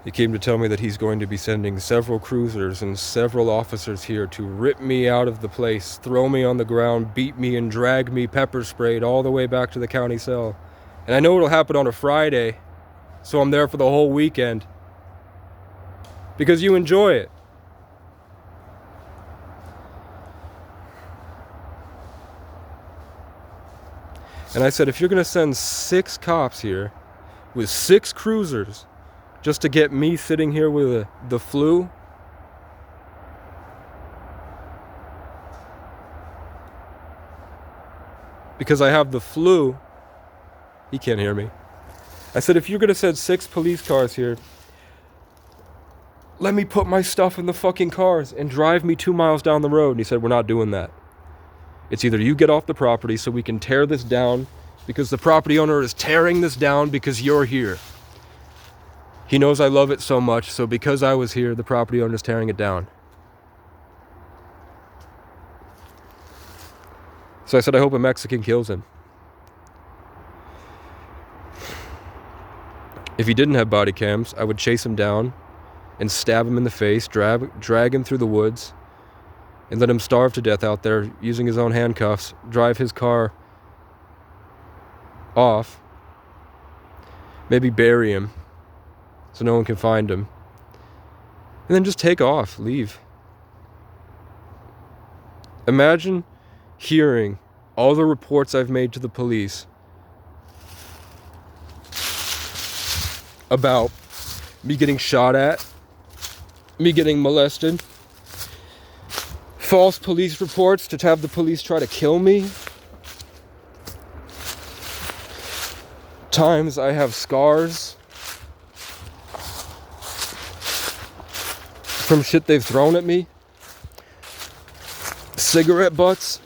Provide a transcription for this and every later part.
He came to tell me that he's going to be sending several cruisers and several officers here to rip me out of the place, throw me on the ground, beat me, and drag me pepper sprayed all the way back to the county cell. And I know it'll happen on a Friday, so I'm there for the whole weekend. Because you enjoy it. And I said, if you're going to send 6 cops here with 6 cruisers just to get me sitting here with the flu, because I have the flu, he can't hear me. I said, if you're going to send 6 police cars here, let me put my stuff in the fucking cars and drive me 2 miles down the road. And he said, we're not doing that. It's either you get off the property so we can tear this down, because the property owner is tearing this down because you're here. He knows I love it so much, so because I was here, the property owner is tearing it down. So I said, I hope a Mexican kills him. If he didn't have body cams, I would chase him down and stab him in the face, drag him through the woods, and let him starve to death out there using his own handcuffs, drive his car off, maybe bury him so no one can find him, and then just take off, leave. Imagine hearing all the reports I've made to the police about me getting shot at, me getting molested, false police reports to have the police try to kill me, times I have scars from shit they've thrown at me, cigarette butts.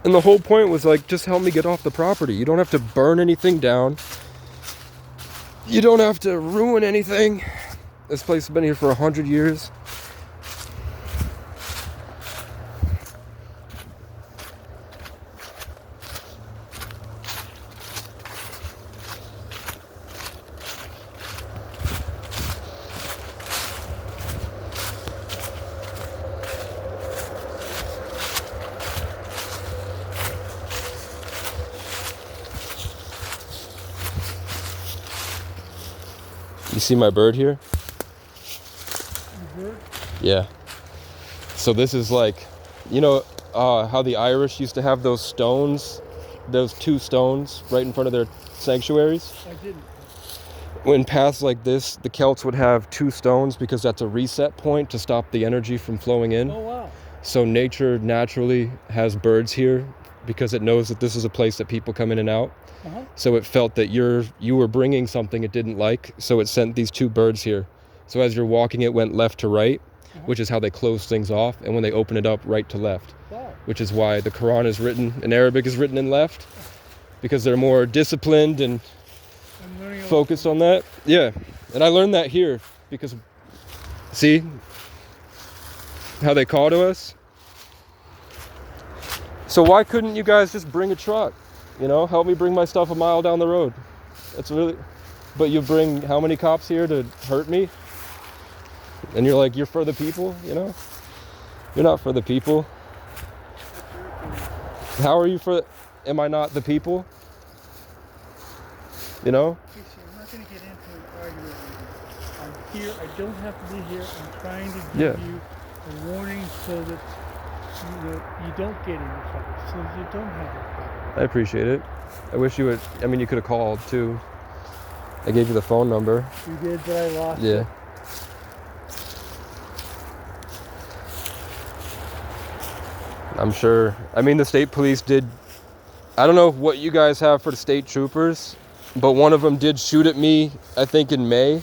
And the whole point was like, just help me get off the property. You don't have to burn anything down. You don't have to ruin anything. This place has been here for 100 years. You see my bird here? Bird? Yeah. So this is like, you know how the Irish used to have those stones, those 2 stones right in front of their sanctuaries? I didn't. When paths like this, the Celts would have 2 stones because that's a reset point to stop the energy from flowing in. Oh, wow. So nature naturally has birds here because it knows that this is a place that people come in and out. Uh-huh. So it felt that you were bringing something it didn't like, so it sent these 2 birds here. So as you're walking, it went left to right, which is how they close things off, and when they open it up, right to left. Wow. Which is why the Quran is written in Arabic, is written in left, because they're more disciplined and focused on that. Yeah, and I learned that here because, see how they call to us? So why couldn't you guys just bring a truck? You know, help me bring my stuff a mile down the road. That's really, but you bring how many cops here to hurt me? And you're like, you're for the people, you know? You're not for the people. How are you for, am I not the people? You know? I'm not going to get into an argument with you. I'm here. I don't have to be here. I'm trying to give you a warning so that you don't get into trouble, so that you don't have a problem. I appreciate it. I wish you would, I mean, you could have called too. I gave you the phone number. You did, but I lost Yeah. it. I'm sure. I mean, the state police did, I don't know what you guys have for the state troopers, but one of them did shoot at me, I think in May.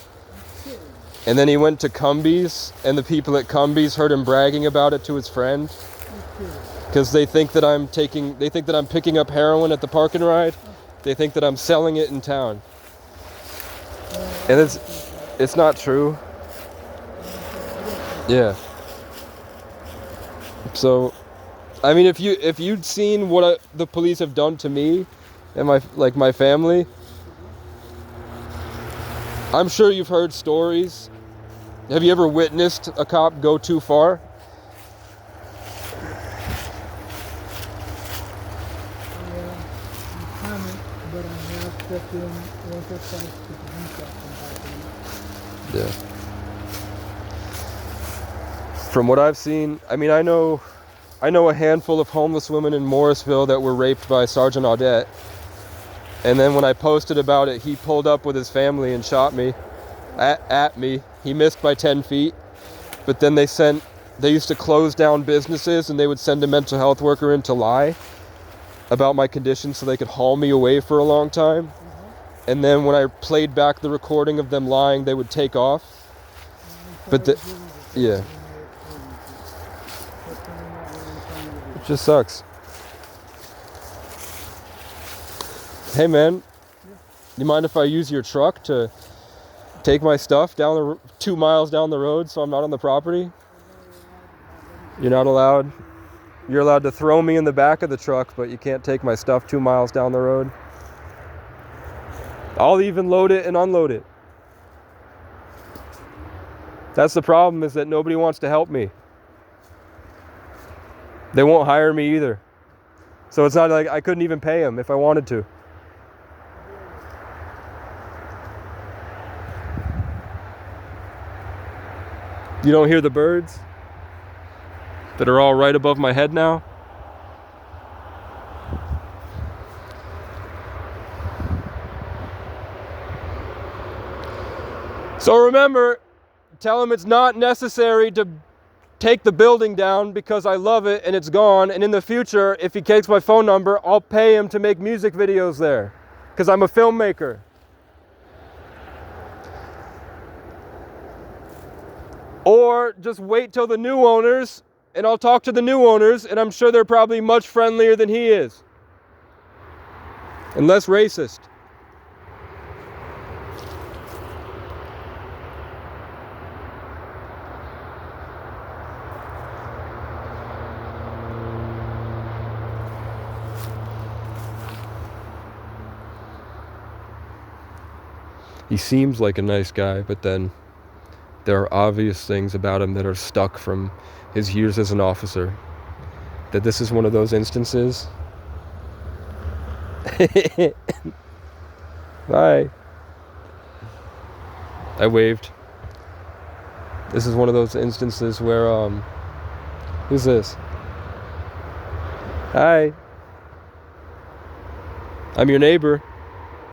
And then he went to Cumbies, and the people at Cumbies heard him bragging about it to his friend. Because they think that I'm picking up heroin at the park and ride. They think that I'm selling it in town. And it's not true. Yeah. So, I mean, if you'd seen what the police have done to me and my family, I'm sure you've heard stories. Have you ever witnessed a cop go too far? I haven't, but I have stepped in once or twice to do something. Yeah. From what I've seen, I mean, I know a handful of homeless women in Morrisville that were raped by Sergeant Audette. And then when I posted about it, he pulled up with his family and shot me. At me. He missed by 10 feet. But then they used to close down businesses and they would send a mental health worker in to lie about my condition so they could haul me away for a long time. And then when I played back the recording of them lying, they would take off. But yeah. It just sucks. Hey man, you mind if I use your truck to take my stuff down the 2 miles down the road so I'm not on the property? You're not allowed. You're allowed to throw me in the back of the truck, but you can't take my stuff 2 miles down the road. I'll even load it and unload it. That's the problem, is that nobody wants to help me. They won't hire me either. So it's not like I couldn't even pay them if I wanted to. You don't hear the birds that are all right above my head now? So remember, tell him it's not necessary to take the building down because I love it and it's gone. And in the future, if he takes my phone number, I'll pay him to make music videos there because I'm a filmmaker. Or just wait till the new owners and I'll talk to the new owners and I'm sure they're probably much friendlier than he is. And less racist. He seems like a nice guy, but then there are obvious things about him that are stuck from his years as an officer. That this is one of those instances. Bye. I waved. This is one of those instances where, who's this? Hi. I'm your neighbor.